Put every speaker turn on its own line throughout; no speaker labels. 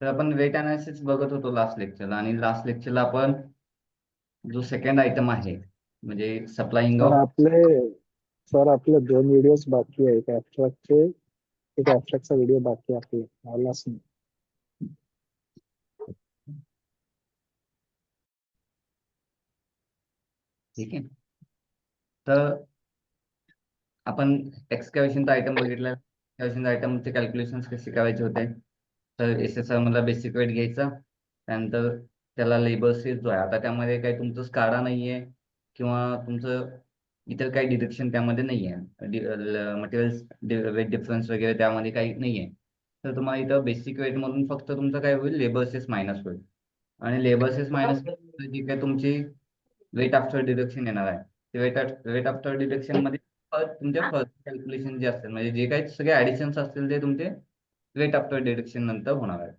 तर आपण weight analysis बघत होतो लास्ट लेक्चरला, आणि लास्ट लेक्चरला आपण जो सेकंड आयटम आहे म्हणजे सप्लायिंग
सर
ऑफ.
आपले सर आपले 2 व्हिडिओज बाकी आहे. एक ऍबस्ट्रॅक्टचा व्हिडिओ बाकी आहे, आलाच नाही.
ठीक आहे, तर आपण एक्सकॅव्हेशनचा आयटम बघितला. एक्सकॅव्हेशनचा आयटमचे कॅल्क्युलेशन्स कसे करायचे होते. तर SSR मधला बेसिक वेट घ्यायचा, त्यानंतर त्याला लेबर सेस जो आहे, आता त्यामध्ये काही तुमचं स्काडा नाही आहे किंवा तुमचं इतर काही डिडक्शन त्यामध्ये नाही आहे, मटेरियल वेट डिफरन्स वगैरे त्यामध्ये काही नाही आहे. तर तुम्हाला इथं बेसिक वेट मधून फक्त तुमचं काय होईल, लेबर सेस मायनस होईल. आणि लेबर सेस मायनस जी काय तुमची वेट आफ्टर डिडक्शन येणार आहे, ते वेट आफ्टर डिडक्शन मध्ये तुमच्या फर्स्ट कॅल्क्युलेशन जे असतील, म्हणजे जे काही सगळे ऍडिशन्स असतील ते तुमचे वेट आफ्टर डिडक्शन नंतर होणार आहे.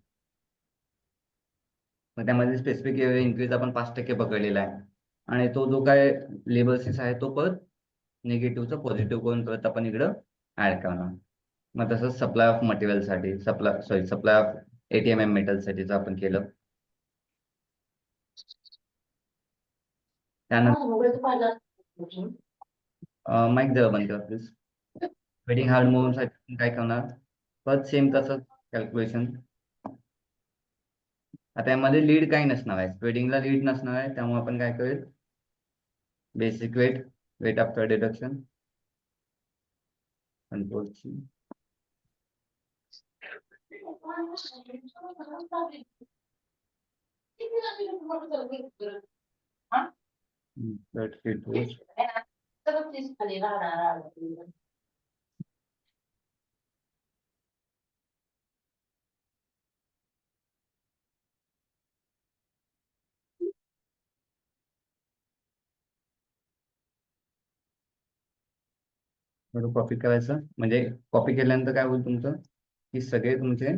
मग त्यामध्ये स्पेसिफिक इन्क्रीज आपण 5% पकडलेला आहे, आणि तो जो काय लेबर सेस आहे तो परत निगेटिव्हचा पॉझिटिव्ह करून परत आपण इकडं ऍड करणार. मग तसंच सप्लाय ऑफ मटेरियलसाठी सप्लाय ऑफ ATMM मेटलसाठीचं आपण केलं. त्यानंतर माईक जरा बंद करा प्लीज. वेडिंग हार्ड मूव्हसाठी काय करणार, परत सेम तसंच कॅल्क्युलेशन. आता यामध्ये लीड काही नसणार आहे, स्प्रेडिंगला लीड नसणार आहे, त्यामुळे आपण काय करेल, बेसिक वेट आफ्टर डिडक्शन कंट्रोलची कॉपी करायचं. म्हणजे कॉपी केल्यानंतर काय होईल तुमचं, की सगळे तुमचे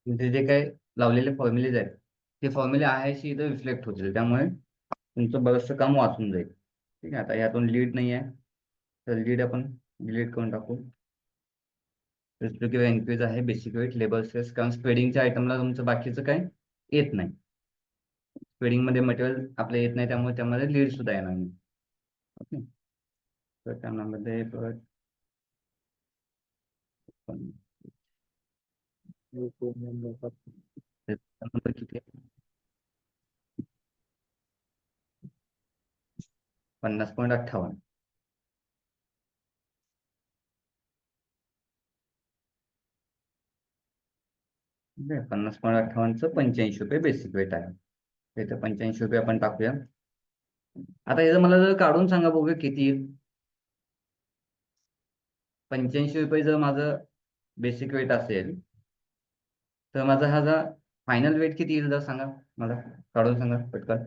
म्हणजे जे काही लावलेले फॉर्म्युलेज आहेत ते फॉर्म्युले आहेशी इथं रिफ्लेक्ट होतील, त्यामुळे तुमचं बरंचसं काम वाचून जाईल. ठीक आहे, आता यातून लीड नाही आहे तर लीड आपण डिलीट करून टाकू. किंवा इन्क्रीज आहे बेसिक वेट लेबर सेस, कारण स्प्रेडिंगच्या आयटमला तुमचं बाकीचं काही येत नाही. स्प्रेडिंग मध्ये मटेरियल आपलं येत नाही, त्यामुळे त्यामध्ये लीड सुद्धा येणार नाही. ओके, तर त्यामध्ये परत नंबर किती आहे, 50.58. 50.58चं 85 रुपये बेसिक वेट आहे. इथे 85 रुपये आपण टाकूया. आता याचं मला जर काढून सांगा बघूया किती येईल. 85 रुपये जर माझं बेसिक वेट असेल तर माझा हा जर फायनल वेट किती येईल जर सांगा मला, काढून सांगा पटकन.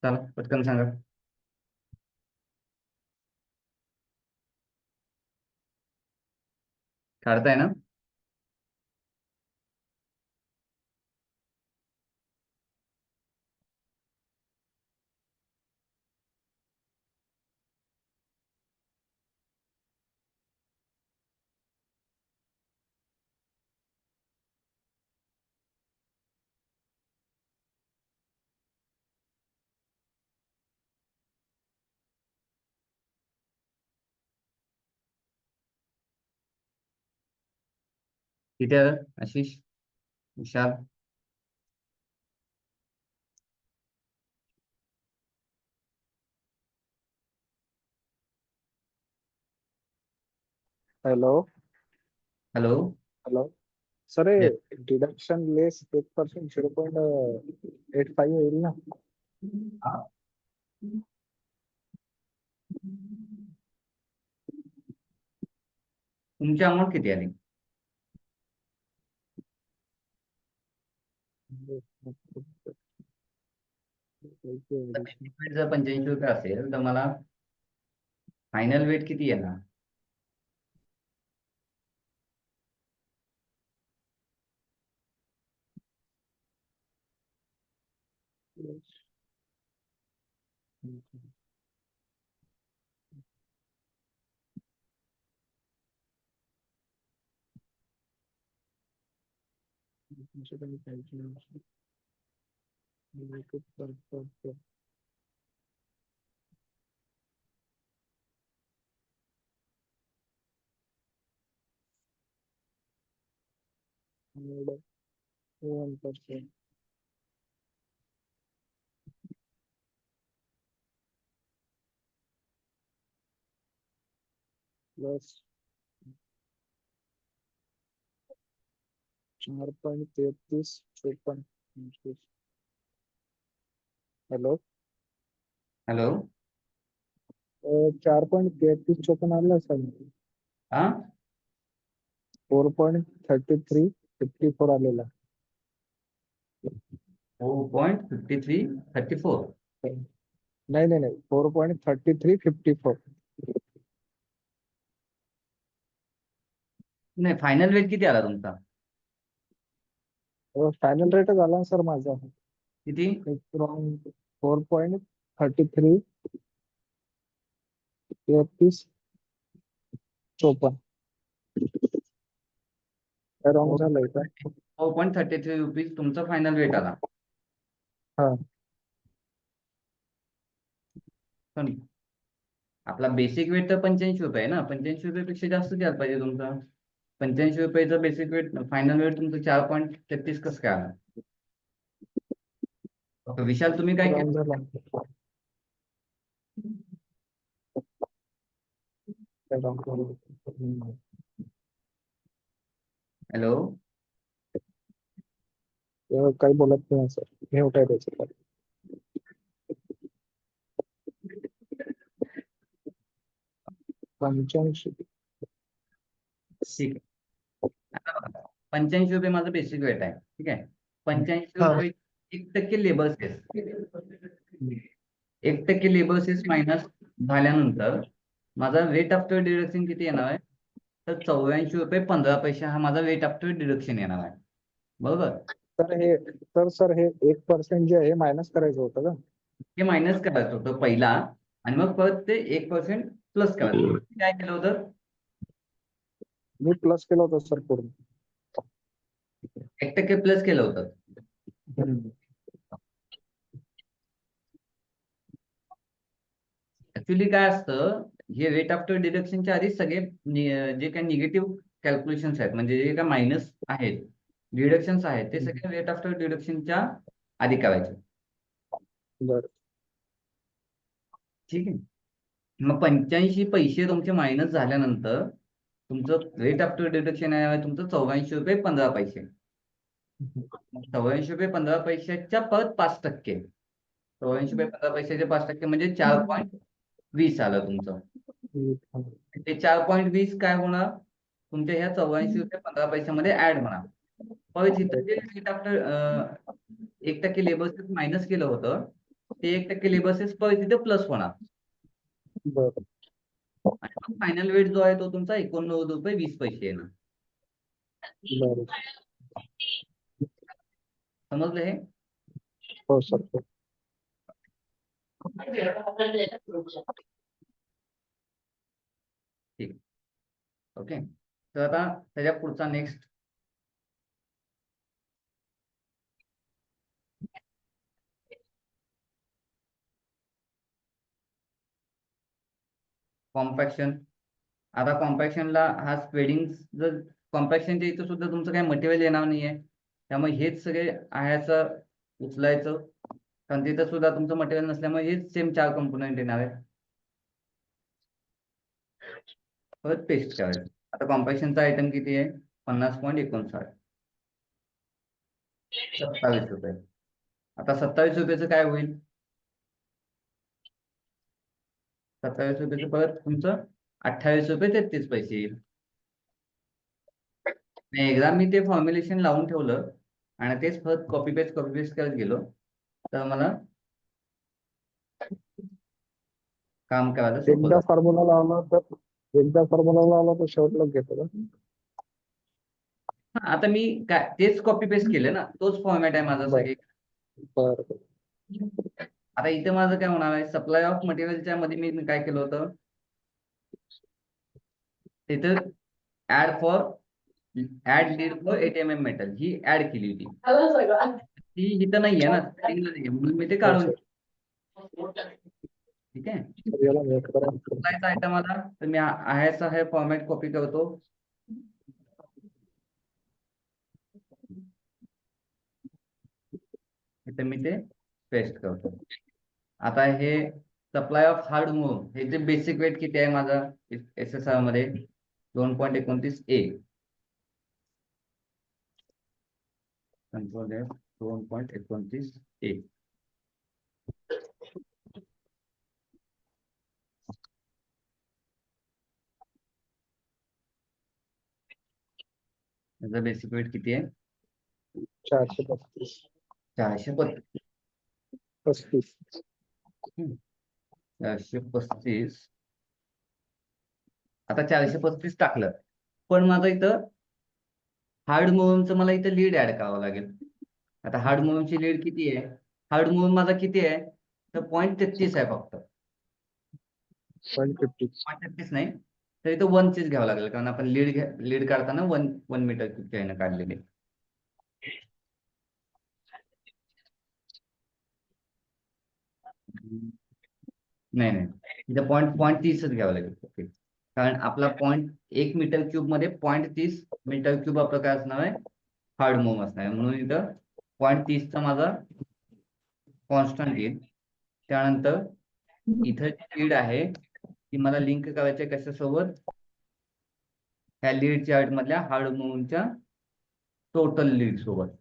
चला पटकन सांगा. काढताय ना. किती आलं Ashish, Vishal?
Hello
hello.
Hello sir, deduction less 1% 0.85 होईल ना?
तुमची अमाऊंट किती आली?
addition.
वेट जर 85 रुपये असेल तर मला फायनल वेट किती येणार?
Yes. Calculation. Related purpose. And 1%. Plus 4.33 चोपन्न. Hello,
hello.
4.33 चोपन्न आलं असेल.
हा
4.3354 आलेला.
4.5334.
नाही नाही नाही, 4.3354.
नाही, फायनल वेट किती आला तुमचा?
फायनल रेटच आला सर माझा.
किती?
4.33 33 चोपन्न. रॉंग झालंय का?
4.33 रुपीज तुमचा फायनल वेट आला.
हा.
पण आपला बेसिक वेट तर 85 रुपये आहे ना. 85 रुपयापेक्षा जास्त द्यायला पाहिजे तुमचा. 85 रुपयाचा बेसिक वेट, फायनल वेट तुमचं 4.33 कसं काय आला? विशाल, तुम्ही काय
रॉंग
केलं?
झाला. रॉंग झालं.
हॅलो.
काही बोलत नाही सर, हे उठाय द्यायचं. 85.
ठीक आहे. आता बघा, 85 रुपये माझं बेसिक वेट आहे. ठीक आहे. 85
हा.
रुपये 1% labour cess. 1% labour cess minus झाल्यानंतर माझा वेट आफ्टर डिडक्शन किती येणार आहे? तर 84 रुपये 15 पैसे हा माझा वेट आफ्टर डिडक्शन येणार आहे. बरोबर.
सर हे 1% जे आहे मायनस करायचं होतं का?
हे मायनस करायचं होतं पहिला, आणि मग परत ते 1% प्लस करायचं होतं. काय केलं होतं?
मी प्लस केलं होतं सर पूर्ण.
1% प्लस केलं होतं. ऍक्च्युली काय असतं, हे रेट आफ्टर डिडक्शनच्या आधी सगळे जे काही निगेटिव्ह कॅल्क्युलेशन्स आहेत, म्हणजे जे काही मायनस आहेत, डिडक्शन्स आहेत, ते सगळे रेट आफ्टर डिडक्शनच्या आधी करायचे.
बरं.
ठीक आहे. मग 85 पैसे तुमचे मायनस झाल्यानंतर तुमचं रेट आफ्टर डिडक्शन आहे तुमचं 84 रुपये 15 पैसे. 84 रुपये 15 पैशाच्या परत 5%. 84 रुपये 15 पैशाचे 5% म्हणजे 4.20 आलं तुमचं. ते 4.20 काय होणार? तुमच्या ह्या 84 रुपये 15 पैशामध्ये ऍड होणार. परत इथं जे rate after 1% labour cess minus केलं होतं, ते 1% लेबर सेस परत इथे प्लस होणार.
बरं.
आणि मग फायनल वेट जो आहे तो तुमचा 89 रुपये 20 पैसे येणार.
बरं.
समजलं हे?
हो सर.
ठीक. ओके. तर आता त्याच्या पुढचा नेक्स्ट कॉम्पॅक्शन. आता कॉम्पॅक्शनला हा स्प्रेडिंग, जर कॉम्पॅक्शनच्या इथं सुद्धा तुमचं काही मटेरियल येणार नाहीये, त्यामुळे हेच सगळे ह्याचं उचलायचं, कारण तिथं सुद्धा तुमचं मटेरियल नसल्यामुळे हेच सेम 4 कंपोनंट येणार आहे. परत पेस्ट करायचं. आता कॉम्पॅक्शनचा आयटम किती आहे? 50.59. 27 रुपये. आता 27 रुपयाचं काय होईल? 27 रुपयाचं परत तुमचं 28 रुपये 33 पैसे येईल. एकदा मी ते फॉर्म्युलेशन लावून ठेवलं आणि तेच परत कॉपी पेस्ट करत गेलो, तर मला काम करायला सोपं
एकदा
जातं.
फॉर्म्युला लावला तर शेवटला घेतो का?
आता मी काय तेच कॉपी पेस्ट केलं ना, तोच फॉर्मॅट आहे माझा
बर
सगळे.
बर बर.
आता इथे माझं काय होणार आहे, सप्लाय ऑफ मटेरियलच्या मध्ये मी काय केलं होतं, तिथं add lead for ATMM metal ही ऍड केली होती. ती इथं नाहीये ना, setting ला नाहीये, म्हणून मी ते
हो
काढून
सर.
ठीक आहे.
तर याला म्यूट करा.
सप्लायचा आयटम आला तर मी आहेचा आहे फॉर्मॅट कॉपी करतो. इथे मी ते पेस्ट करतो. आता हे सप्लाय ऑफ हार्ड मूव हे जे बेसिक वेट किती आहे माझा SSR मध्ये 2.29 A. Control F 2.29 A. त्याचा बेसिक वेट किती आहे?
435
435.
35.
435. आता 435 टाकलं, पण माझं इथं हार्ड मुव्हमचं मला इथं लीड ऍड करावं लागेल. आता हार्ड मुव्हमची लीड किती आहे? हार्ड मुव्हम माझा किती आहे? तर 0.33 आहे फक्त.
150.
0.33 नाही, तर इथं 1 घ्यावं लागेल, कारण आपण लीड काढताना 1 मीटर क्यूबच्या ह्यानं काढलेली. नाही नाही, इथं 0.30च घ्यावं लागेल. ओके, कारण आपला 1 मीटर क्यूब मध्ये 0.30 मीटर क्यूब आपलं काय असणार आहे, हार्ड मूव्ह असणार आहे, म्हणून इथं 0.30चा माझा कॉन्स्टंट येईल. त्यानंतर इथं जी लीड आहे ती मला लिंक करायची आहे कशासोबत, ह्या लीड चार्ट मधल्या हार्ड मूव्हच्या टोटल लीड सोबत.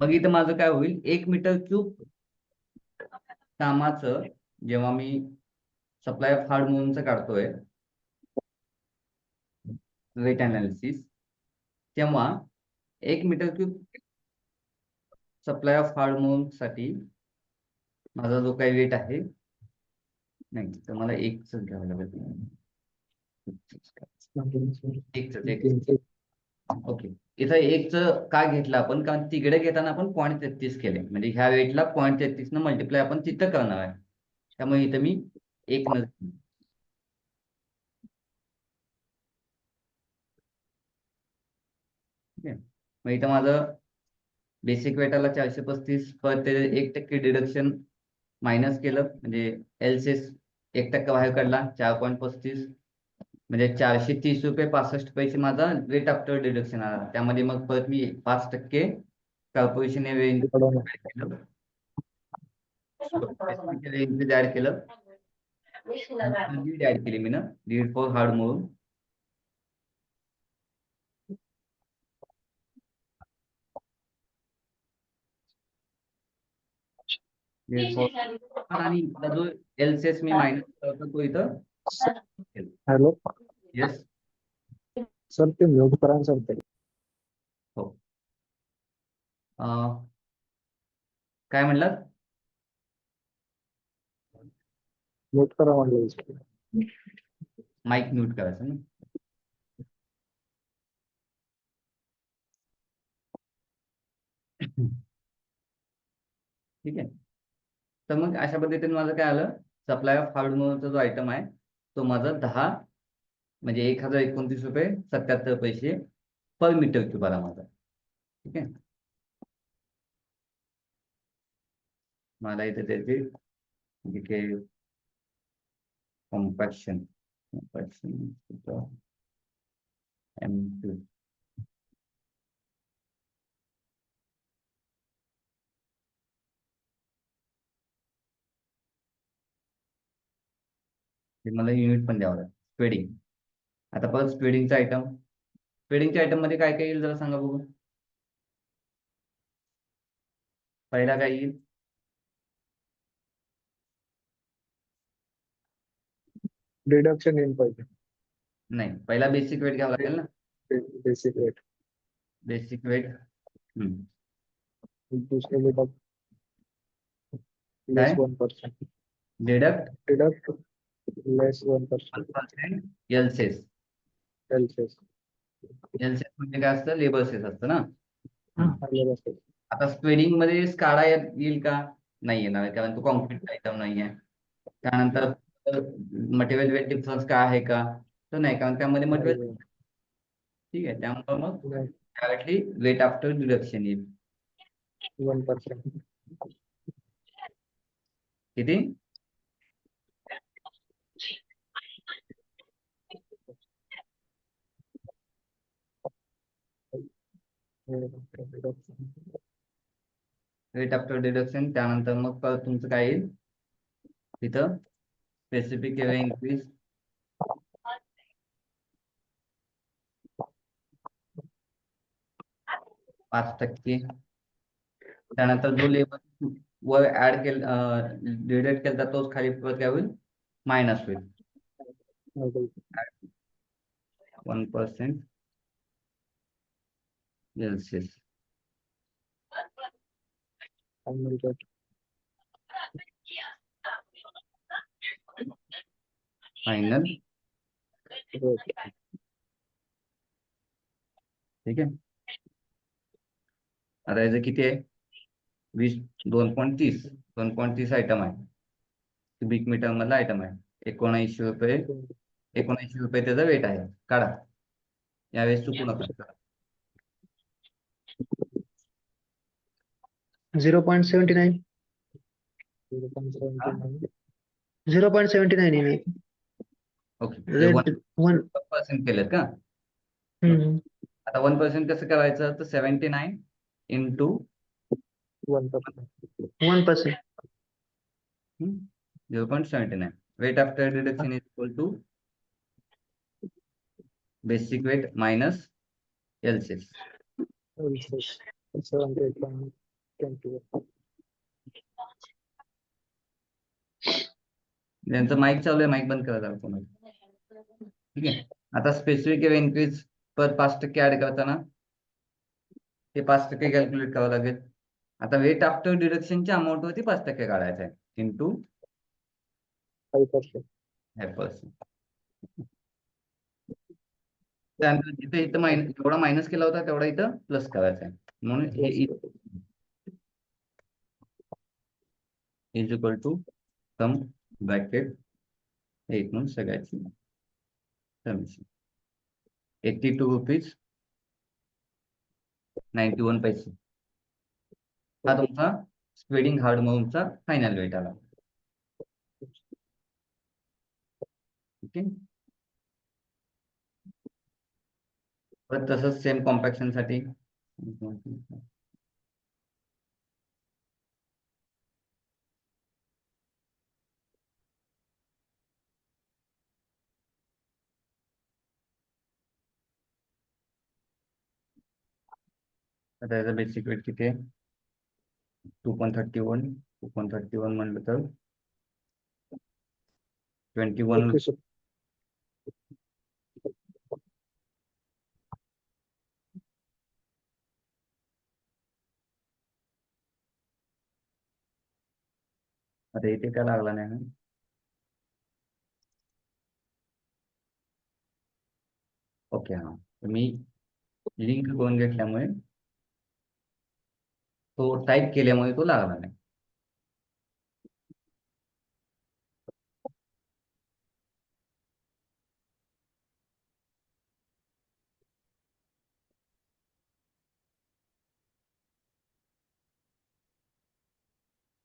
मग इथं माझं काय होईल, 1 मीटर क्यूब कामाचं जेव्हा मी सप्लाय ऑफ हार्ड मूव्हचं काढतोय वेट अनालिसिस, तेव्हा 1 metre cube supply of hard मूव्ह साठी माझा जो काही वेट आहे, नाही तर मला एकच घ्यावं लागेल. एकच. ओके, इथं एकच का घेतलं आपण, कारण तिकडे घेताना आपण 0.33 केले, म्हणजे ह्या वेटला 0.33 न मल्टिप्लाय आपण तिथं करणार आहे, त्यामुळे इथं मी एक न. ठीक आहे, मग इथं माझं बेसिक वेटाला 435 पर ते 1% डिडक्शन मायनस केलं, म्हणजे एलसेस 1% बाहेर काढला, 4.35 म्हणजे 430 रुपये 65 पैसे माझा रेट आफ्टर डिडक्शन आला. त्यामध्ये मग परत मी 5% कॉर्पोरेशन रेंज केलं, ऍड केलं, लीड ऍड केली मी ना, lead for hard move. Lead for आणि इथला जो एलसेस मी मायनस करतो तो इथं.
Hello
yes.
सर, ते म्यूट करा सर. ते
हो. काय म्हणलात?
म्यूट करा म्हणलं.
माईक म्यूट करायचं ना. ठीक आहे, तर मग अशा पद्धतीने माझं काय आलं, सप्लाय ऑफ हार्ड मूव्हचा जो आयटम आहे तो माझा 10 म्हणजे 1029 रुपये 77 पैसे पर मीटर क्यूब आला माझा. ठीक आहे, मला इथे त्याचे कॉम्पॅक्शन M2 हे मला युनिट पण द्यावं लागेल. स्पेडिंग, आता परत स्पेडिंगचा आयटम, स्पेडिंगच्या आयटम मध्ये काय काय येईल जरा सांगा बघू. पहिला काय येईल?
डिडक्शन इन पाहिजे.
नाही, पहिला बेसिक वेट घ्यावा लागेल ना.
Basic rate.
Basic weight.
दुसरे डिडक्ट लेस
काय
1%.
Deduct
deduct less 1%.
1% L cess.
LCS.
L cess म्हणजे काय असतं, लेबर सेस असतं ना.
लेबर.
आता स्पेडिंग मध्ये स्काडा येईल का, नाही येणार, कारण तो कॉन्क्रीट आयटम नाही आहे. त्यानंतर मटेरियल वेट डिफरन्स काय आहे का, तर नाही, कारण त्यामध्ये मटेरियल ठीक आहे. त्यामुळे मग डायरेक्टली वेट आफ्टर डिडक्शन येईल.
1%.
किती? Weight after deduction. त्यानंतर मग परत तुमचं काय येईल तिथं, स्पेसिफिक इन्क्रीज 5%. त्यानंतर जो लेबर वर ऍड केला डिडक्ट केला तोच खाली परत काय होईल, मायनस होईल 1% एलसीएस. फायनल. ठीक आहे. आता याचं किती आहे, 2.30 2.30 आयटम आहे, क्युबिक मीटर मधला आयटम आहे. 79 रुपये, 79 रुपये त्याचा वेट आहे. काढा, यावेळेस चुकू नका.
0.79. 0.79
ओके, ते
रेट
1% केलेत का. आता 1% कसं करायचं, तर 79 into
1%.
0.79. Weight after deduction is equal to basic weight minus LCS. ज्यांचं माईक चालू आहे, माईक बंद करा जरा कोणाला. ठीक आहे. आता स्पेसिफिक इन्क्रीज पर 5% ऍड करताना ते 5% कॅल्क्युलेट करावं लागेल. आता वेट आफ्टर डिडक्शनच्या अमाऊंट वरती 5% काढायचं आहे, इंटू 5%. त्यानंतर जिथे इथं मायनस, जेवढा मायनस केला होता तेवढा इथं प्लस करायचा आहे. म्हणून हे is equal to sum bracket हे इथून सगळ्याची समेशन 82 रुपीज 91 पैसे. हा तुमचा स्प्रेडिंग हार्ड मऊचा फायनल वेट आला. ओके. परत तसंच सेम कॉम्पॅक्शन साठी आता याचा बेसिक वेट किती आहे, 2.31. 2.31 म्हणलं तर 21. आता इथे काय लागला नाही ना. ओके, हा मी लिंक करून घेतल्यामुळे, तो टाईप केल्यामुळे तो लागला नाही.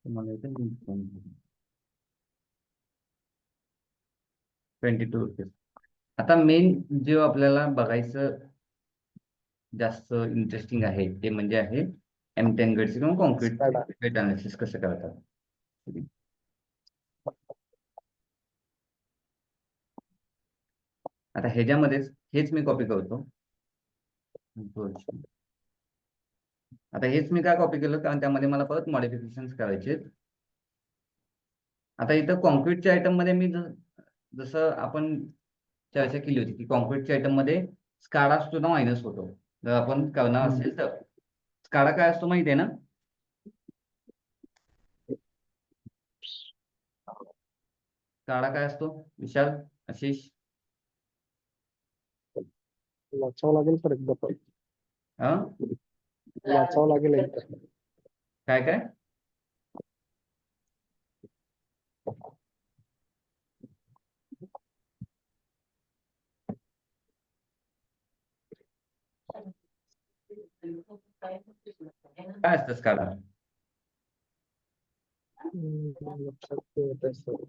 तुम्हाला इथे लिंक करून 22 रुपीज. आता मेन जे आपल्याला बघायचं जास्त इंटरेस्टिंग आहे ते म्हणजे आहे M10 गट्स किंवा कॉन्क्रीट वेट अनालिसिस कसं करतात. आता ह्याच्यामध्येच हेच मी कॉपी करतो. आता हेच मी काय कॉपी केलं, कारण त्यामध्ये मला परत मॉडिफिकेशन करायचे. आता इथं कॉन्क्रीटच्या आयटम मध्ये मी जसं आपण चर्चा केली होती की कॉन्क्रीटच्या आयटम मध्ये स्काडा सुद्धा मायनस होतो जर आपण करणार असेल तर. स्काडा काय असतो माहिती आहे ना. स्काडा काय असतो विशाल, आशिष?
वाचावं लागेल सर एकदा पण.
हा,
वाचावं लागेल एकदा.
काय काय? काय असतं स्काडा?
लक्षात नाही येत आहे सर.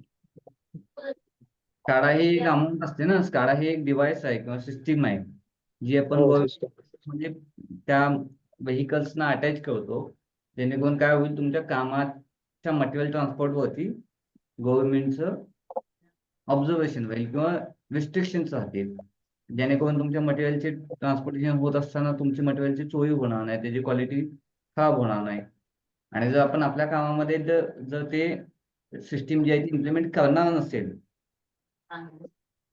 स्काडा ही एक अमाऊंट असते ना. स्काडा ही एक डिव्हाइस आहे किंवा सिस्टीम आहे जी आपण
हो सिस्टम.
म्हणजे त्या व्हेकल्सना अटॅच करतो, जेणेकरून काय होईल, तुमच्या कामाच्या मटेरियल ट्रान्सपोर्टवरती गव्हर्नमेंटचं ऑब्झर्वेशन होईल किंवा रिस्ट्रिक्शन्स राहतील, जेणेकरून तुमच्या मटेरियलचे ट्रान्सपोर्टेशन होत असताना तुमची मटेरियलची चोरी होणार नाही, त्याची क्वालिटी खराब होणार नाही. आणि जर आपण आपल्या कामामध्ये जर ते सिस्टीम जी आहे ती इम्प्लिमेंट करणार नसेल,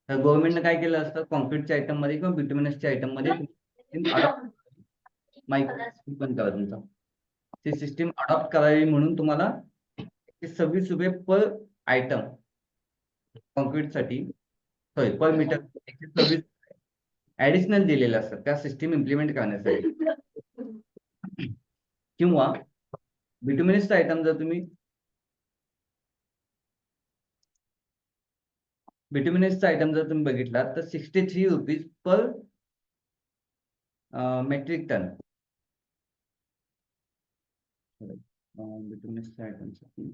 तर गव्हर्नमेंटने काय केलं असतं, कॉन्क्रीटच्या आयटममध्ये किंवा बिटुमिनसच्या आयटममध्ये माईक बंद करा तुमचा, ती सिस्टीम अडॉप्ट करावी म्हणून तुम्हाला 26 रुपये पर आयटम कॉन्क्रीटसाठी, सॉरी पर मीटर 126 ऍडिशनल दिलेले असतात त्या सिस्टीम इम्प्लिमेंट करण्यासाठी. किंवा बिटुमिनसचा आयटम जर तुम्ही बघितला तर 63 रुपीज पर मेट्रिक टन बिटुमिनसच्या आयटमसाठी.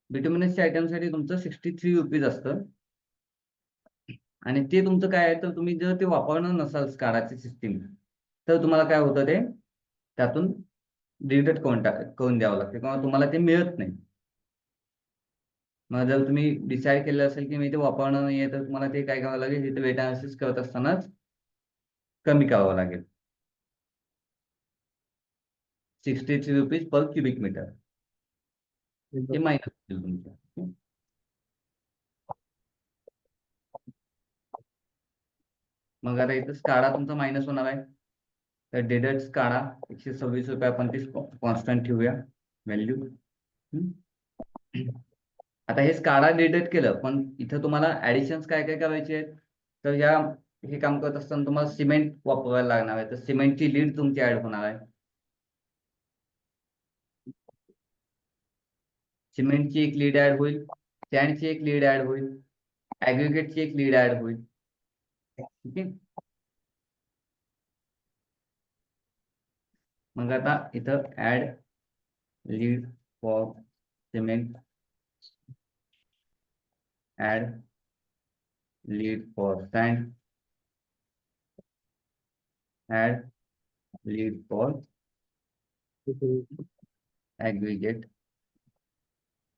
बिटुमिनसच्या आयटमसाठी तुमचं 63 रुपीज असतं. आणि ते तुमचं काय आहे, तर तुम्ही जर ते वापरणार नसाल स्काडाची सिस्टीम, तर तुम्हाला काय होतं, ते त्यातून डिडक्ट करून द्यावं लागतं किंवा तुम्हाला ते मिळत नाही. मग जर तुम्ही डिसाईड केलं असेल की मी ते वापरणार नाहीये, तर तुम्हाला ते काय करावं लागेल, तिथे वेट अनालिसिस करत असतानाच कमी करावं लागेल. 63 रुपीज पर क्युबिक मीटर हे माहिती होतील तुमच्या. मग आता इथं स्काडा तुमचा मायनस होणार आहे, तर डिडक्ट स्काडा 126 रुपये आपण ती कॉन्स्टंट ठेवूया व्हॅल्यू. आता हे स्काडा डिडक्ट केलं, पण इथं तुम्हाला ऍडिशन्स काय काय करायचे आहेत, तर हे काम करत असताना तुम्हाला सिमेंट वापरायला लागणार आहे, तर सिमेंटची लीड तुमची ऍड होणार आहे. सिमेंटची एक लीड ऍड होईल, सॅन्डची एक लीड ऍड होईल, ऍग्रिगेटची एक लीड ऍड होईल. ठीक आहे. मग आता इथं add lead for cement, add lead for sand, add lead for aggregate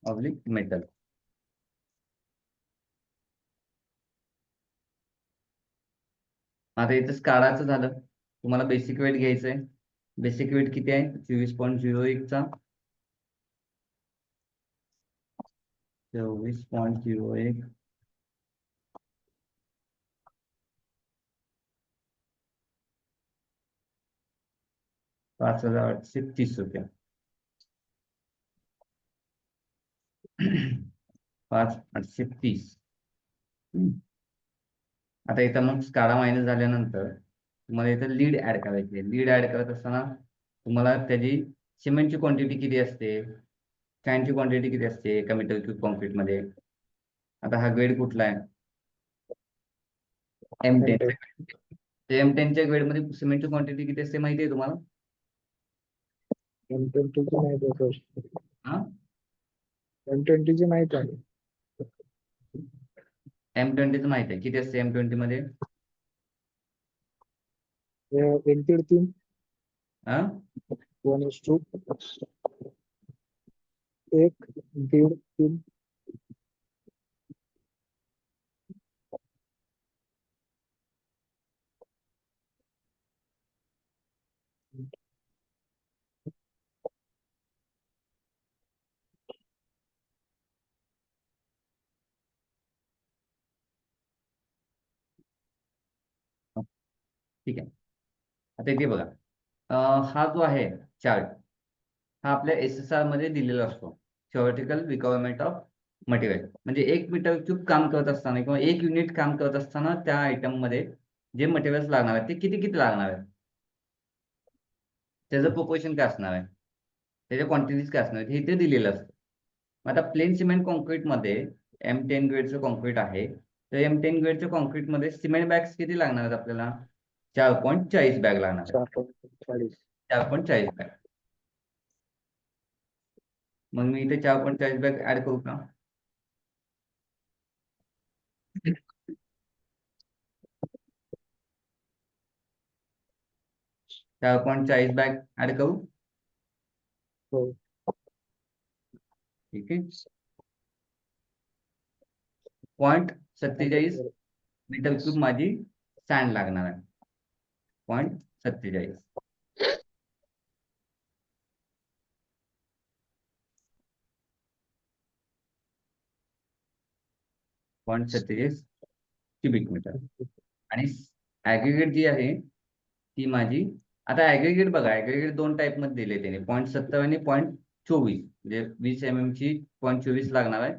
oblique metal. आता इथं स्काडाचं झालं. तुम्हाला बेसिक वेट घ्यायचं आहे. बेसिक वेट किती आहे, 24.01 चा 24.01 5,830 रुपये. 5,830. आता इथं मग स्काडा मायनस झाल्यानंतर तुम्हाला इथं लीड ऍड करायची आहे. लीड ऍड करत असताना तुम्हाला त्याची सिमेंटची क्वांटिटी किती असते, सॅन्डची क्वांटिटी किती असते एका मीटर क्यूब कॉन्क्रीट मध्ये. आता हा ग्रेड कुठला आहे, M10. M10च्या ग्रेड मध्ये सिमेंटची क्वांटिटी किती असते माहिती आहे तुम्हाला?
M20 ची माहिती आहे सर.
हा,
M20 ची माहिती आहे.
M20चं माहिती आहे किती असते M20 मध्ये?
1:3.
हा,
1:3.
ठीक आहे. आता इथे बघा, हा जो आहे चार्ट, हा आपल्या SSR मध्ये दिलेला असतो, थिओरिटिकल रिक्वायरमेंट ऑफ मटेरियल. म्हणजे 1 मीटर क्यूब काम करत असताना किंवा 1 युनिट काम करत असताना त्या आयटम मध्ये जे मटेरियल्स लागणार आहेत ते किती किती लागणार आहेत, त्याचं प्रोपोर्शन काय असणार आहे, त्याच्या क्वांटिटीज काय असणार आहेत, हे इथे दिलेलं असतं. मग आता प्लेन सिमेंट कॉन्क्रीटमध्ये M10 ग्रेडचं कॉन्क्रीट आहे, तर M10 ग्रेडच्या कॉन्क्रीटमध्ये सिमेंट बॅग्स किती लागणार आहेत आपल्याला? 4.40 बॅग लागणार आहेत.
4.40.
4.40 बॅग. मग मी इथे 4.40 बॅग ऍड करू का? चार पॉईंट 40 बॅग ऍड करू.
हो.
ठीक आहे. 0.47 मीटर क्यूब माझी सँड लागणार आहे. 0.47. Cubic metre. आणि ऍग्रिगेट जी आहे ती माझी, आता ऍग्रिगेट बघा, ऍग्रिगेट 2 टाईप मध्ये दिले त्याने, 0.70 आणि 0.24. म्हणजे 20 mm ची 0.24 लागणार आहे,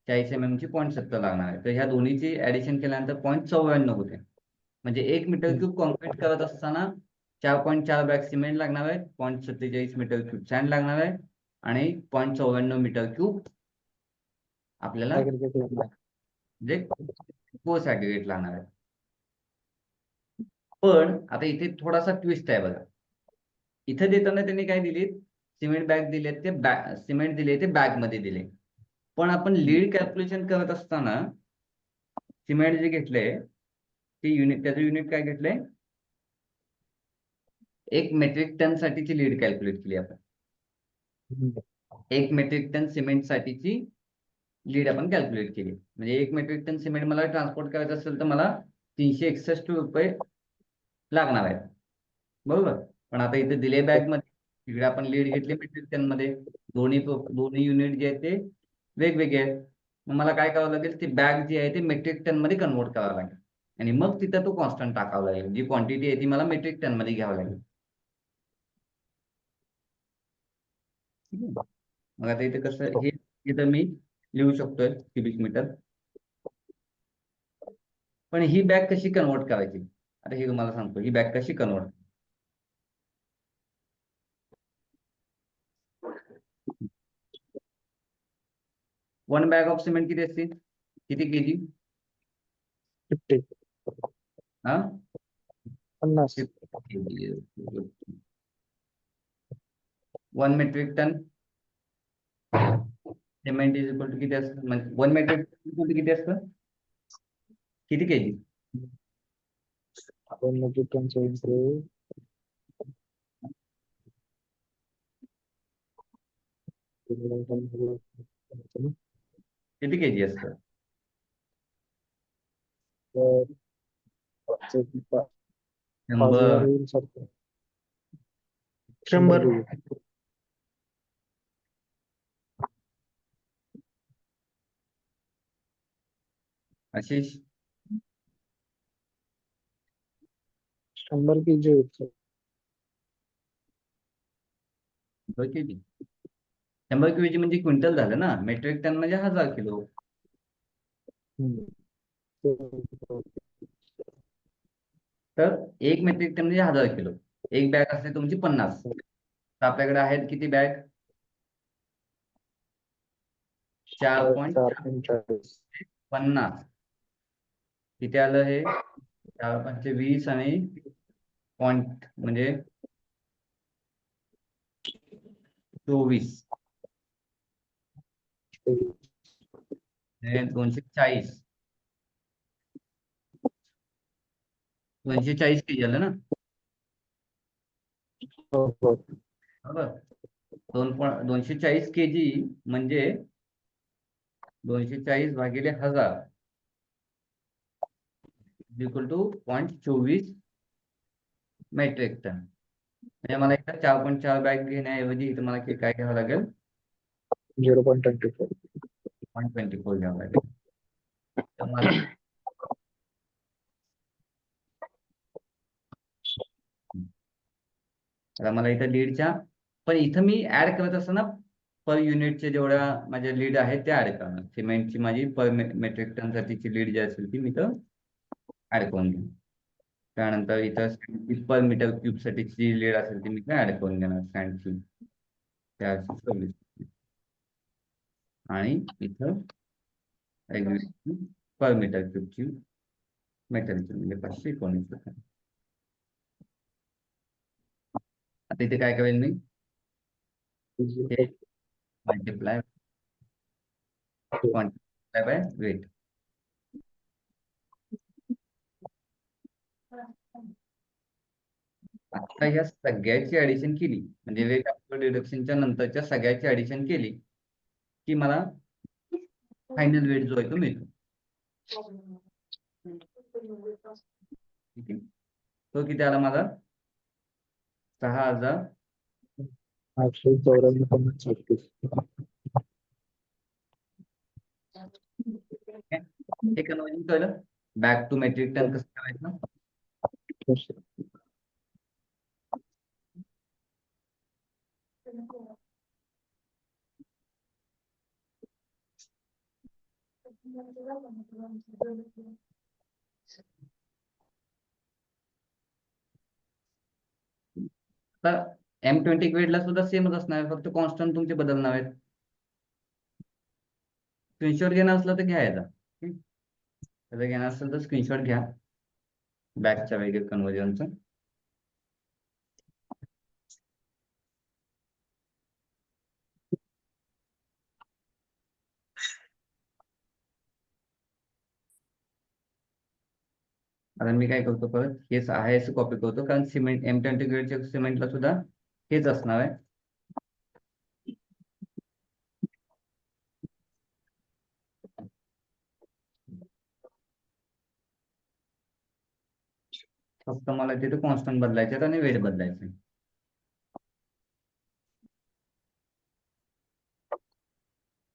40 mm ची 0.70 लागणार आहे. तर ह्या दोन्हीची ऍडिशन केल्यानंतर 0.94 होते. म्हणजे 1 मीटर क्यूब कॉन्क्रीट करत असताना 4.4 बॅग सिमेंट लागणार आहे, 0.47 मीटर क्यूब सँड लागणार आहे आणि 0.94 मीटर क्यूब आपल्याला
Aggregate लागणार.
म्हणजे पोस्ट ऍग्रिगेट लागणार आहे. पण आता इथे थोडासा ट्विस्ट आहे बघा. इथे देताना त्यांनी काय दिले, सिमेंट बॅग दिले, ते सिमेंट दिले ते बॅग मध्ये दिले. पण आपण लीड कॅल्क्युलेशन करत असताना सिमेंट जे घेतलंय ते युनिट, त्याचं युनिट काय घेतलंय, 1 मेट्रिक टन साठीची लीड कॅल्क्युलेट केली आपण. 1 मेट्रिक टन सिमेंट साठीची लीड आपण कॅल्क्युलेट केली. म्हणजे 1 मेट्रिक टन सिमेंट मला ट्रान्सपोर्ट करायचं असेल तर मला 361 रुपये लागणार आहेत, बरोबर. पण आता इथे दिले बॅग मध्ये, तिकडे आपण लीड घेतली मेट्रिक टन मध्ये, दोन्ही युनिट जे आहेत ते वेगवेगळे आहेत. मग मला काय करावं लागेल, ती बॅग जी आहे ती मेट्रिक टन मध्ये कन्वर्ट करावं लागेल आणि मग तिथं तो कॉन्स्टंट टाकावा लागेल. जी क्वांटिटी आहे ती मला मेट्रिक टन मध्ये घ्यावं लागेल. मग आता इथे कसं, हे इथं मी लिहू शकतोय क्युबिक मीटर. पण ही बॅग कशी कन्वर्ट करायची, आता हे तुम्हाला सांगतो, ही बॅग कशी कन्वर्ट. 1 बॅग ऑफ सिमेंट किती असते, किती केजी?
50.
हा,
50.
1 metric ton cement is equal to किती असतं, म्हणजे 1 मेट्रिक टन किती असतं, किती केजी?
1 metric ton into
किती केजी असतं?
5,000
100.
होईल सर.
100.
आशिष,
100 kg होईल सर.
100 केजी. 100 केजी म्हणजे क्विंटल झालं ना, मेट्रिक टन म्हणजे 1000 किलो. तर 1 मेट्रिक टन म्हणजे 1000 किलो. एक बॅग असते तुमची 50. तर आपल्याकडे आहेत किती बॅग?
4.40.
4.50. किती आलं हे? 4×5 = 20 आणि पॉईंट म्हणजे 24, 240. 240 केजी आलं ना, बरोबर. 240 केजी म्हणजे 240 भागिले 1000 इक्वल टू 0.24 मेट्रिक टन. म्हणजे मला एकदा 4.4 बॅग घेण्याऐवजी इथं मला काय घ्यावं लागेल,
0.24.
0.24 घ्यावं लागेल. तर मला आता मला इथं लीडच्या, पण इथं मी ऍड करत असताना पर युनिटचे जेवढ्या माझ्या लीड आहेत त्या ऍड करणार. सिमेंटची माझी पर मेट्रिक टन साठीची लीड जी असेल ती मी इथं ऍड करून घेणार. त्यानंतर इथं पर मीटर क्यूब साठीची लीड असेल ती मी इथं ऍड करून घेणार स्टँडची. त्याची 26. आणि इथं पर मीटर क्यूबची मेटलची म्हणजे 519 रुपये. आता इथे काय करेल मी, हे मल्टिप्लाय क्वांटिफाय बाय वेट. आता या सगळ्याची ऍडिशन केली म्हणजे वेट आफ्टर डिडक्शनच्या नंतरच्या सगळ्याची ऍडिशन केली की मला फायनल वेट जो आहे तो मिळतो. ठीक आहे, तो किती आला मला, 6000.
894.36.
हे कन्वर्जन कळलं. बॅक टू मेट्रिक टन कसं करायचं. तर M20 ग्रेडला सुद्धा सेमच असणार आहे, फक्त कॉन्स्टंट तुमचे बदलणार आहेत. स्क्रीनशॉट घेणं असलं तर घ्यायचा. त्याचं घेणं असेल तर स्क्रीनशॉट घ्या बॅकच्या वगैरे कन्वर्जनचं. आता मी काय करतो, परत हेच आहे असं कॉपी करतो, कारण सिमेंट M20 ग्रेडच्या सिमेंटला सुद्धा हेच असणार आहे. फक्त मला तिथे कॉन्स्टंट बदलायचे आहेत आणि वेट बदलायचे.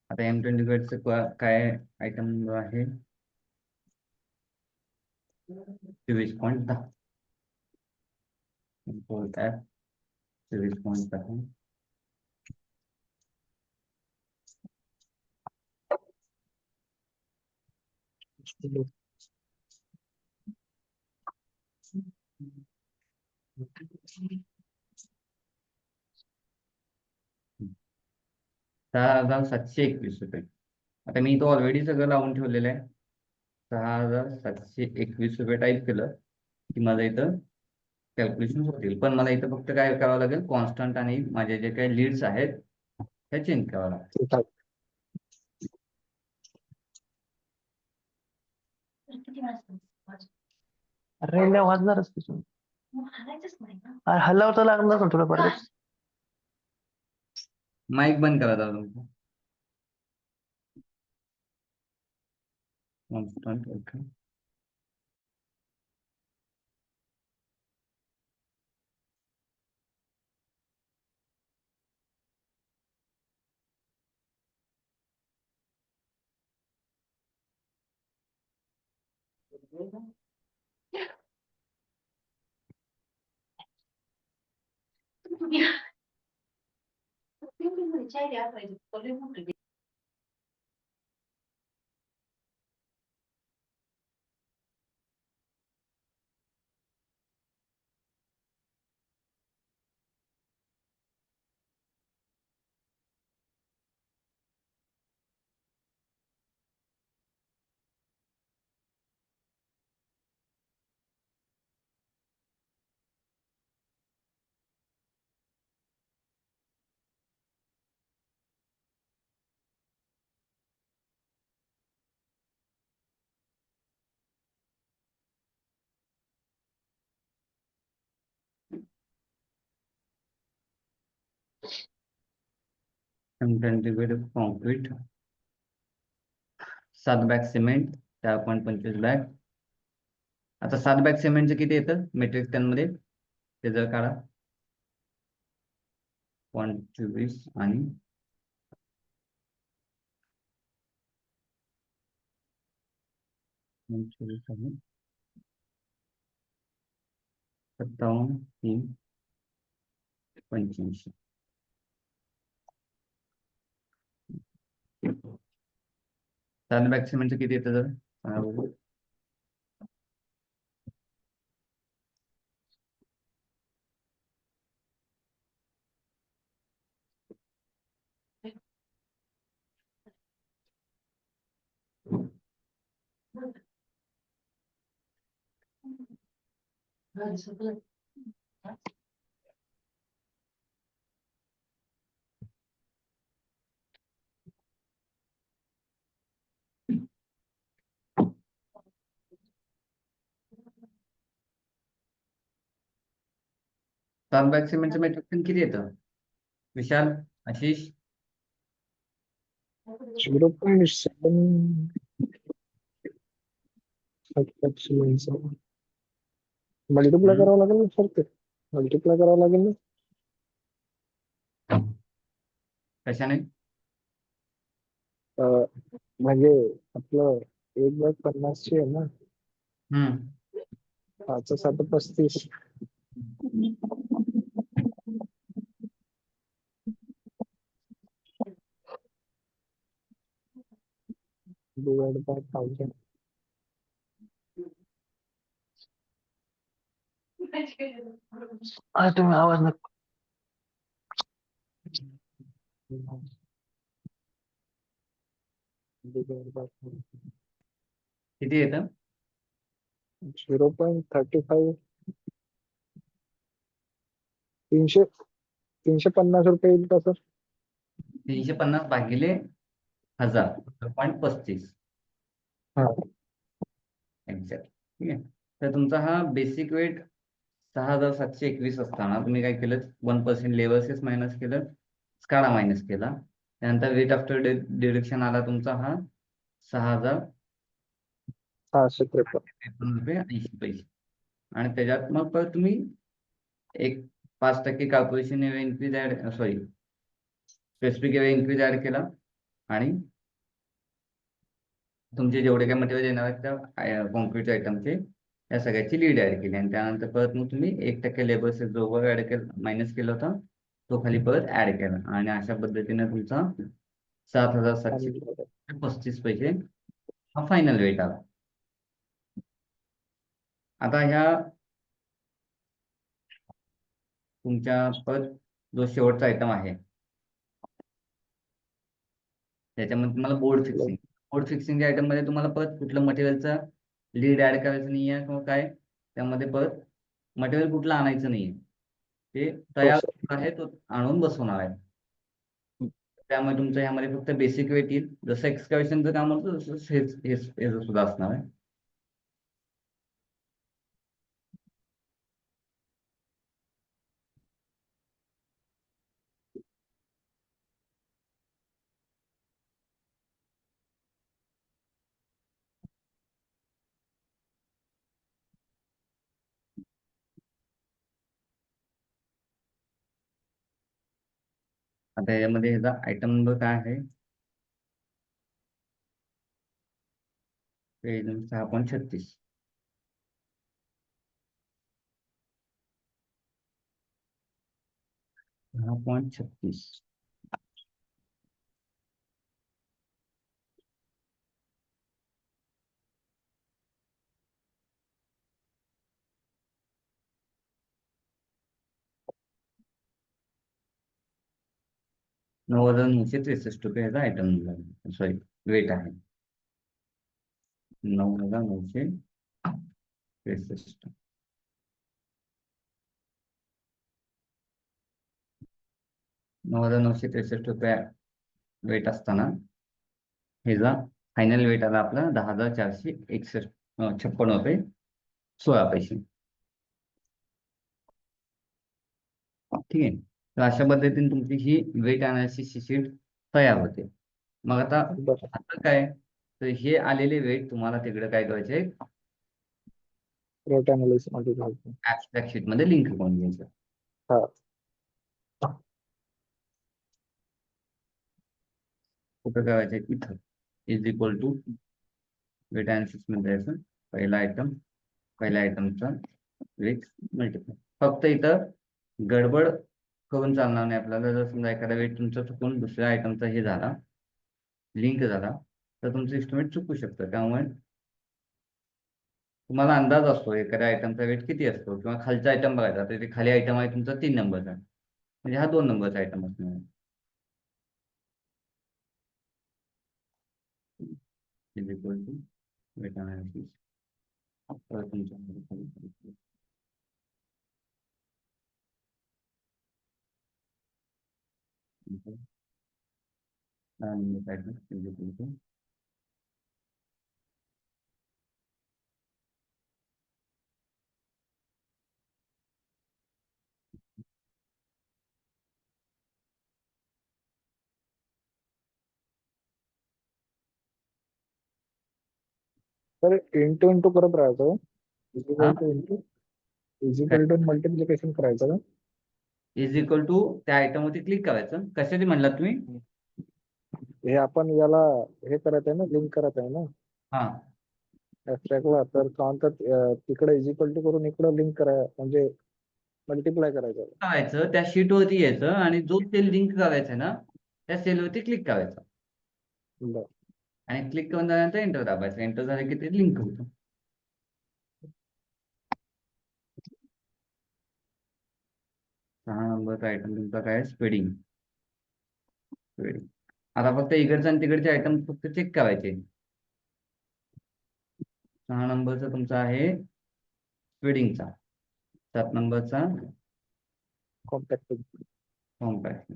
आता M20 ग्रेडचं काय आयटम आहे, 24.10. 24.10. ₹6,721. आता मी इथं ऑलरेडी सगळं लावून ठेवलेलं आहे. 6,721 रुपये टाईप केलं की माझं इथं कॅल्क्युलेशन होतील. पण मला इथं फक्त काय करावं लागेल, कॉन्स्टंट आणि माझे जे काही लीड्स आहेत त्या चेंज करावं लागतील.
अरे वाजणारच की तुम्ही. अरे हल्ल्यावर तर लागणार ना थोडं परत.
माईक बंद करा दादा तुमचं. Constant okay. Concrete 7 bag cement 4.25 bag. आता 7 बॅग सिमेंटचं किती येतं मेट्रिक टन मध्ये, ते जर काढा 0.24 आणि 57.3. 85. ट्रान्झॅक्शन म्हणजे किती येतं जर सांगा बघू. ट्रान्झॅक्शन म्हणजे मेट्रिक किती येतं विशाल, आशिष?
0.7 मल्टिप्लाय करावं लागेल ना सर, ते मल्टिप्लाय करावं लागेल ना.
कशाने?
म्हणजे आपलं 1/50 आहे ना,
हम्म
5×7 = 35. Divide by 1000.
अरे तुम्ही आवाज नका.
डिवाइड बाय
किती येतं?
0.35. 350 रुपये येईल का सर?
350 भागिले 1000 0.35
हा.
एक्झॅक्ट. ठीक आहे. तर तुमचा हा बेसिक वेट 6721 असताना तुम्ही काय केलं, 1% लेबर सेस मायनस केलं, स्काडा मायनस केला, त्यानंतर वेट आफ्टर डिडक्शन आला तुमचा हा 6653 रुपये 80 पैसे. आणि त्याच्यात मग परत तुम्ही एक 5% calculation increase add, sorry specific increase add केला आणि तुमचे जेवढे काही मटेरियल येणार आहेत त्या कॉन्क्रीट आयटमचे या सगळ्याची लीड ऍड केली. आणि त्यानंतर परत मग तुम्ही 1% लेबर सेस जो वर ऍड केला मायनस केला होता तो खाली परत ऍड केला. आणि अशा पद्धतीने तुमचा 7735 पैसे हा फायनल वेट आला. आता ह्या तुमच्या परत जो शेवटचा आयटम आहे त्याच्यामध्ये तुम्हाला बोर्ड फिक्सिंग आयटम मध्ये तुम्हाला परत कुठलं मटेरियलचा लीड ऍड करायचं नाही आहे किंवा काय, त्यामध्ये परत मटेरियल कुठलं आणायचं नाहीये, ते तयार आहे तो आणून बसवणार आहे. त्यामुळे तुमचं ह्यामध्ये फक्त बेसिक वेट येईल. जसं एक्सकॅव्हेशनचं काम होतं तसंच हे सुद्धा असणार आहे. आता यामध्ये ह्याचा आयटम नंबर काय आहे, पेज 6.36. 6.36. ₹9,963 ह्याचा आयटम नंबर, सॉरी वेट आहे. 9,963. 9,963 रुपये वेट असताना ह्याचा फायनल वेट आला आपला 10,456 रुपये 16 पैसे. ठीक आहे. तर अशा पद्धतीने तुमची ही वेट अनालिसिस शीट तयार होते. मग आता आता काय, तर हे आलेले वेट तुम्हाला तिकडे काय करायचे,
रेट अनालिसिस मध्ये घालतो.
ऍबस्ट्रॅक्ट शीट मध्ये लिंक करून घ्यायचं.
हा.
कुठं करायचं, इथं is equal to weight analysis मध्ये यायचं. पहिल्या आयटमचा वेट मल्टिप्लाय. फक्त इथं गडबड करून चालणार नाही आपल्याला. जर समजा एखाद्या वेळी तुमचा चुकून दुसऱ्या आयटमचा हे झाला, लिंक झाला, तर तुमचं एस्टिमेट चुकू शकतं. त्यामुळे तुम्हाला अंदाज असतो एखाद्या आयटमचा वेट किती असतो, किंवा खालचा आयटम बघायचा, तर ते खाली आयटम आहे तुमचा 3 नंबरचा, म्हणजे हा 2 नंबरचा आयटम असणार. Is equal to weight analysis.
तर इंटू इंटू करत राहायचं.
हा,
is equal to into, is equal to multiplication करायचं का?
इज इक्वल टू त्या आयटम वरती क्लिक करायचं. कशासाठी म्हणलात तुम्ही?
हे आपण याला हे करत आहे ना, लिंक करत आहे ना
हा,
ऍबस्ट्रॅक्टला. तर काउंट तिकडे इजिकल टू करून इकडे लिंक करा, म्हणजे मल्टिप्लाय करायचं.
करायचं त्या शीट वरती यायचं आणि जो सेल लिंक करायचं ना, त्या सेल वरती क्लिक करायचं,
बरं.
आणि क्लिक करून झाल्यानंतर एंटर दाबायचं. एंटर झालं की ते लिंक होतं. 6 नंबरचा आयटम तुमचा काय? स्पेडिंग. स्पेडिंग. आता फक्त इकडचे आणि तिकडचे आयटम फक्त चेक करायचे. 6 नंबरचा तुमचा आहे स्पेडिंगचा, 7 नंबरचा
compact.
Compact.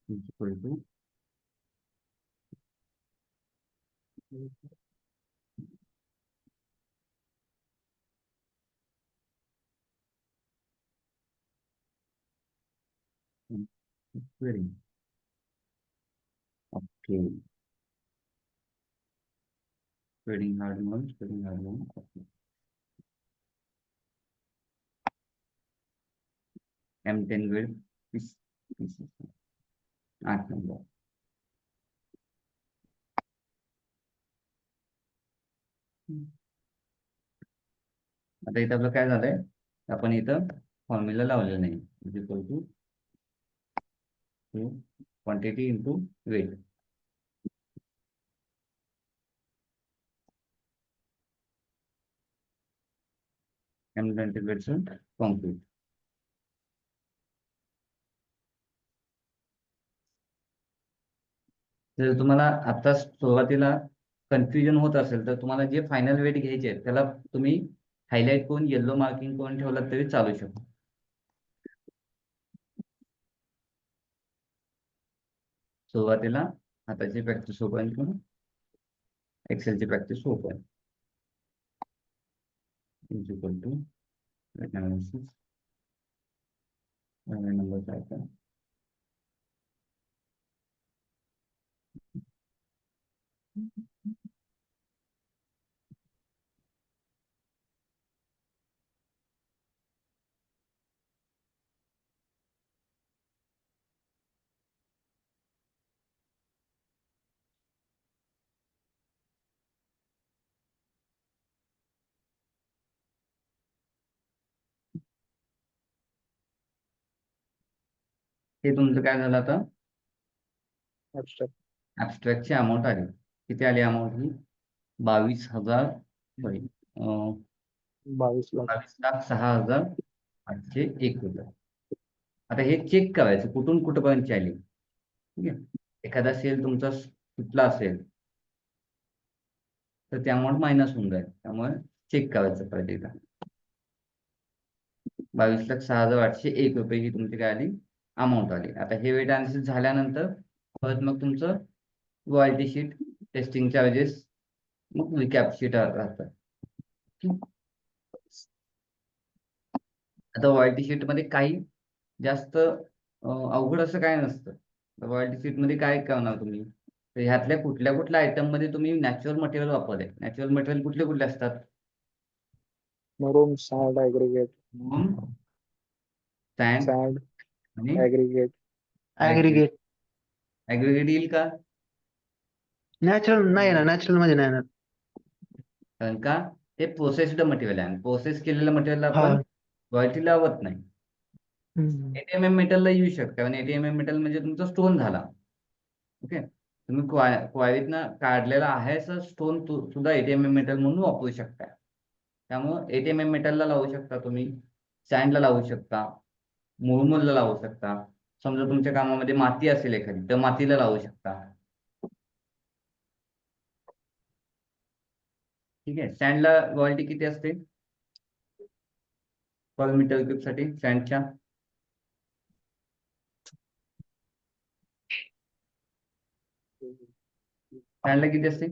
Equal to spreading. Okay. Spreading हार्डमोन, स्पेडिंग हार्डमोन. M10 वेळ 8 नंबर. आता इथं आपलं काय झालंय, आपण इथं फॉर्म्युला लावलेला नाही. Is equal to quantity into weight. M20 वेटचं कॉम्प्लीट. जर तुम्हाला आता सुरुवातीला कन्फ्युजन होत असेल, तर तुम्हाला जे फायनल वेट घ्यायचे आहेत त्याला तुम्ही हायलाइट करून येलो मार्किंग करून ठेवलं तरी चालू शकतो. सुरुवातीला हाताची प्रॅक्टिस होईल किंवा एक्सेलची प्रॅक्टिस होईल. Is equal to analysis number काय का हे तुमचं काय झालं आता?
ऍबस्ट्रॅक्ट.
ऍबस्ट्रॅक्टची अमाऊंट आली. किती आली अमाऊंट ही? 22,000. सॉरी,
22,00,000.
22,06,801 रुपये. आता हे चेक करायचं कुठून कुठपर्यंतची आली. ठीक आहे. एखादा सेल तुमचा सुटला असेल तर ते अमाऊंट मायनस होऊन जाईल. त्यामुळे चेक करायचं पाहिजे. एकदा 22,06,801 रुपये ही तुमची काय आली? अमाऊंट आली. आता हे वेट अनालिसिस झाल्यानंतर परत मग तुमचं रॉयल्टी शीट, टेस्टिंग चार्जेस, मग रिकॅप शीट राहतात. आता रॉयल्टी शीट मध्ये काही जास्त अवघड असं काय नसतं. रॉयल्टी शीट मध्ये काय करणार तुम्ही, तर ह्यातल्या कुठल्या कुठल्या आयटम मध्ये तुम्ही नॅचरल मटेरियल वापरले. नॅचरल मटेरियल कुठले कुठले असतात?
Murrum, sand, aggregate.
Sand
sand,
आणि
ऍग्रीगेट.
ऍग्रीगेट.
ऍग्रीगेट येईल का?
नॅचरल नाही येणार, नॅचरल मध्ये नाही येणार.
कारण का ते प्रोसेस्ड मटेरियल आहे, प्रोसेस केलेलं मटेरियलला
हा.
आपण रॉयल्टी लावत नाही.
हम्म.
एटीएमएम मेटलला येऊ शकतं, कारण एटीएमएम मेटल म्हणजे तुमचा स्टोन झाला. ओके, तुम्ही क्वारीतनं काढलेला आहे असं स्टोन सुद्धा एटीएमएम मेटल म्हणून वापरू शकता. त्यामुळं एटीएमएम मेटलला लावू शकता, तुम्ही सँडला लावू शकता, मुळमुलला लावू शकता. समजा तुमच्या कामामध्ये माती असेल एखादी तर मातीला लावू शकता. ठीक आहे. सँडला रॉयल्टी किती असते पर मीटर क्यूब साठी सँडच्या? सँडला किती असते?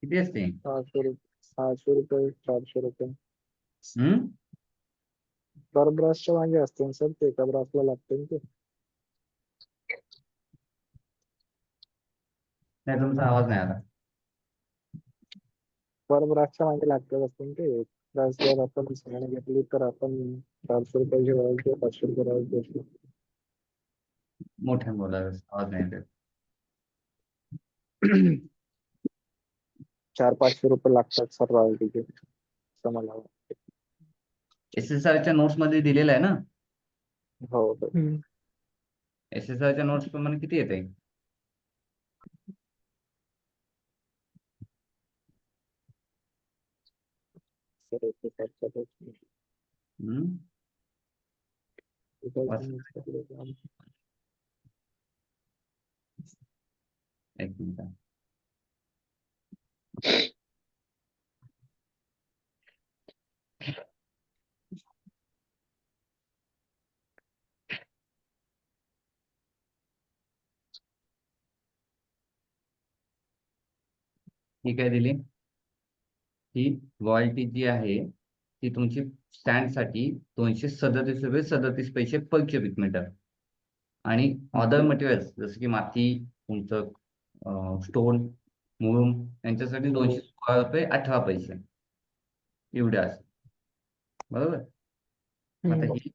किती असते?
600 रुपये 400 रुपये
हम्म.
पर ब्रासच्या मागे असते सर, ते एका ब्रासला लागते ना ते.
नाही, तुमचा आवाज नाही आला.
पर ब्रासच्या मागे लागतच असते ना ते. ब्रास जर आपण सगळ्यांनी घेतली तर आपण 400 रुपये रॉयल्टी 500 रुपये रॉयल्टी.
मोठ्या बोला, आवाज नाही येत.
400-500 रुपये लागतात सर रॉयल्टीचे, असं मला वाटतं.
SSRच्या नोट्स मध्ये दिलेलं आहे ना,
हो हो.
SSRच्या नोट्स प्रमाणे किती येते?
सर एक खर्चातच
हम्म. एक मिनिट. ही काय दिली? ही रॉयल्टी जी आहे ती तुमची स्टँडसाठी 237 रुपये 37 पैसे पर क्युबिक मीटर. आणि अदर मटेरियल्स जसं की माती, तुमचं स्टोन, मुरुम यांच्यासाठी 216 रुपये 18 पैसे एवढे असते. बरोबर. आता ही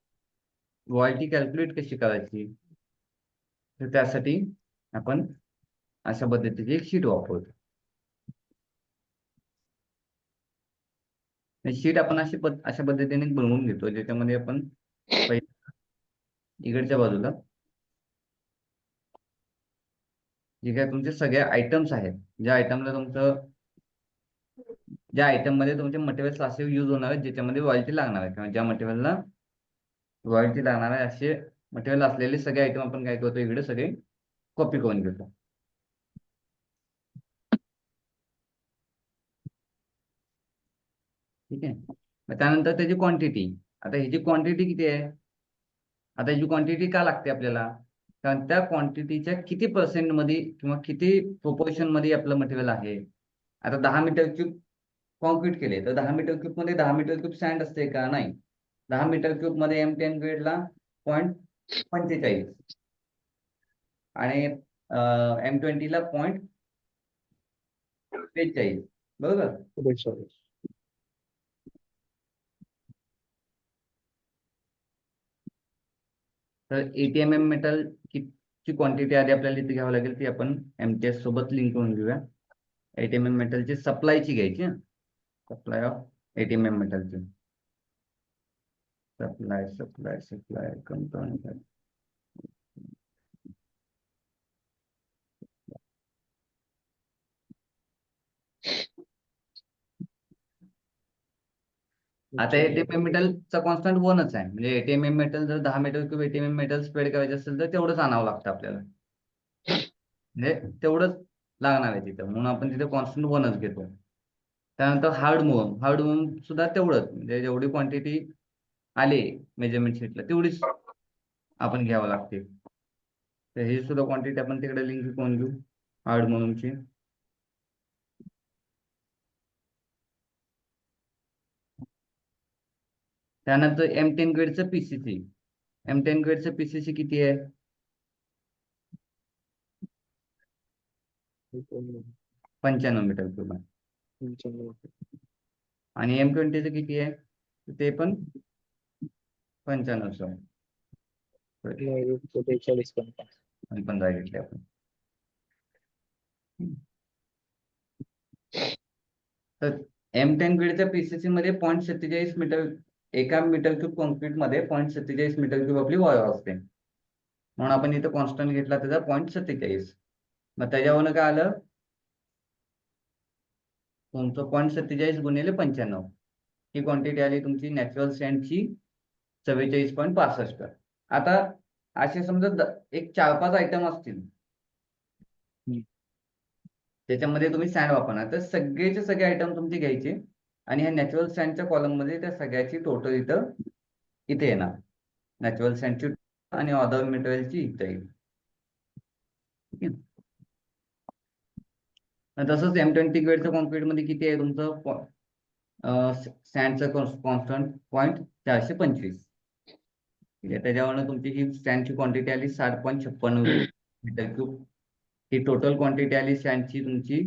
रॉयल्टी कॅल्क्युलेट कशी करायची, तर त्यासाठी आपण अशा पद्धतीची एक शीट वापरतो. शीट आपण अशा पद्धतीने बनवून घेतो, ज्याच्यामध्ये आपण इकडच्या बाजूला जे काय तुमचे सगळे आयटम्स आहेत, ज्या आयटम मध्ये तुमचे मटेरियल्स असे यूज होणार आहेत ज्याच्यामध्ये रॉयल्टी लागणार आहे, किंवा ज्या मटेरियलला रॉयल्टी लागणार आहे असे मटेरियल असलेले सगळे आयटम आपण काय करतो, इकडे सगळे कॉपी करून घेतो. ठीक आहे. मग त्यानंतर त्याची क्वांटिटी. आता ह्याची क्वांटिटी किती आहे? आता ह्याची क्वांटिटी का लागते आपल्याला? कारण त्या क्वांटिटीच्या किती पर्सेंट मध्ये किंवा किती प्रोपोर्शन मध्ये आपलं मटेरियल आहे. आता 10 मीटर क्यूब कॉन्क्रीट केले तर 10 मीटर क्यूब मध्ये 10 मीटर क्यूब सँड असते का? नाही. 10 मीटर क्यूब मध्ये M10 ग्रेडला 0.45 आणि M20ला 0.43. बरोबर. तर ATMM मेटल ची क्वांटिटी आधी आपल्याला इथे घ्यावी लागेल, ती आपण MTS सोबत लिंक करून घेऊया. ATMM मेटलची सप्लायची घ्यायची, सप्लाय ऑफ ATMM मेटलची. Supply compound. आता ATMM मेटलचा कॉन्स्टंट 1च आहे, म्हणजे ATMM मेटल जर 10 metre cube ATMM metal spread करायचे असेल तर तेवढंच आणावं लागतं आपल्याला, म्हणजे तेवढंच लागणार आहे तिथं, म्हणून आपण तिथे कॉन्स्टंट 1च घेतो. त्यानंतर हार्डमोम सुद्धा तेवढंच, म्हणजे जेवढी क्वांटिटी आले मेजरमेंट शीटला तेवढीच आपण घ्यावं लागते. तर ही सुद्धा क्वांटिटी आपण तिकडे लिंक करून घेऊ हार्डमोमची. त्यानंतर M10 ग्रेडचं PCC. M10 ग्रेडचं PCC किती आहे? 95 मीटर क्यूब आहे. आणि M20चं किती आहे? तर ते पण 95.
नाही, 41.5.
आणि 15 घेतले आपण. तर M10 ग्रेडच्या पीसीसी मध्ये 0.47 मीटर, एका मीटर क्यूब कॉन्क्रीट मध्ये 0.47 मीटर क्यूब आपली वॉल असते. म्हणून आपण इथं कॉन्स्टंट घेतला त्याचा 0.47. मग त्याच्यावरनं काय आलं? तुमचं 0.47 गुणिले 95 ही क्वांटिटी आली तुमची नॅचरल सँडची 44.65. आता असे समजा एक 4-5 आयटम असतील, त्याच्यामध्ये तुम्ही सँड वापरणार, तर सगळेचे सगळे आयटम तुमचे घ्यायचे आणि ह्या नॅचरल सँडच्या कॉलम मध्ये त्या सगळ्याची टोटल इथे येणार. नॅचरल सँडची आणि अदर मटेरियलची इथे येईल. ठीक आहे. तसंच M20 ग्रेडच्या कॉन्क्रीट मध्ये किती आहे तुमचं? सँडचं कॉन्स्टंट 0.425. ठीक आहे. त्याच्यावरनं तुमची ही सँडची क्वांटिटी आली 60.56 मीटर क्यूब. ही टोटल क्वांटिटी आली सँडची तुमची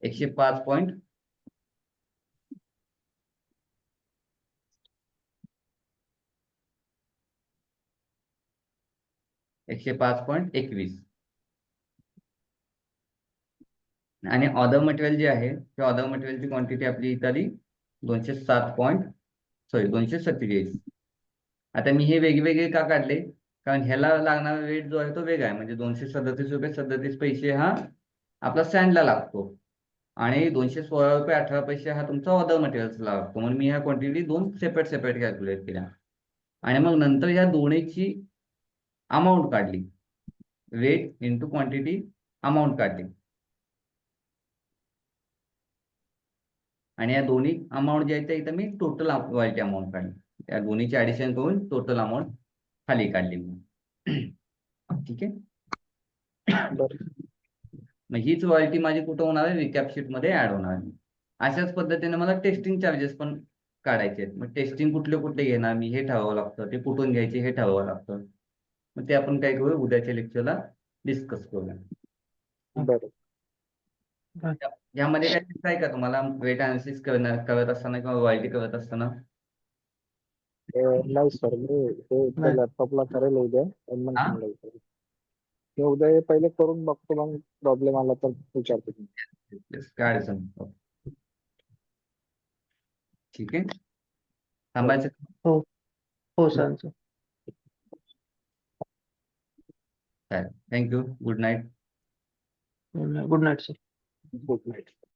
105. 105.21. आणि अदर मटेरियल जे आहे ते अदर मटेरियलची क्वांटिटी आपली इथं आली 247. आता मी हे वेगवेगळे का काढले? कारण ह्याला लागणारा रेट जो आहे तो वेगळा आहे. म्हणजे 237 रुपये 37 पैसे हा आपला सँडला लागतो आणि 216 रुपये 18 पैसे हा तुमचा अदर मटेरियल्सला लागतो. म्हणून मी ह्या क्वांटिटी दोन सेपरेट कॅल्क्युलेट केल्या आणि मग नंतर ह्या दोन्हीची अमाऊंट काढली. वेट इंटू क्वांटिटी अमाऊंट काढली आणि या दोन्ही अमाऊंट जे आहे ते इथं मी टोटल रॉयल्टी अमाऊंट काढली. त्या दोन्हीची ऍडिशन करून टोटल अमाऊंट खाली काढली मी. ठीक आहे.
बरं.
मग हीच रॉयल्टी माझी कुठं होणार आहे? रिकॅप शीट मध्ये ऍड होणार आहे. अशाच पद्धतीने मला टेस्टिंग चार्जेस पण काढायचे आहेत. मग टेस्टिंग कुठले घेणार मी हे ठरवावं लागतं. ते कुठून घ्यायचे हे ठरवावं लागतं. मग ते आपण काय करू? उद्याच्या लेक्चरला डिस्कस करूया.
बरं.
यामध्ये काय दिसत आहे का तुम्हाला वेट अनालिसिस करत असताना किंवा रॉयल्टी करत असताना?
नाही सर, मी
नाही.
लॅपटॉपला करेल उद्या आणि मग
हा?
सांगायचं. मी उद्या हे पहिले करून बघतो, मग प्रॉब्लेम आला तर विचारतो तुम्ही.
Yes, काय अडचण नाही. ठीक आहे. थांबायचं.
हो हो sir.
Thank you. Good night.
Good night sir.
Good night.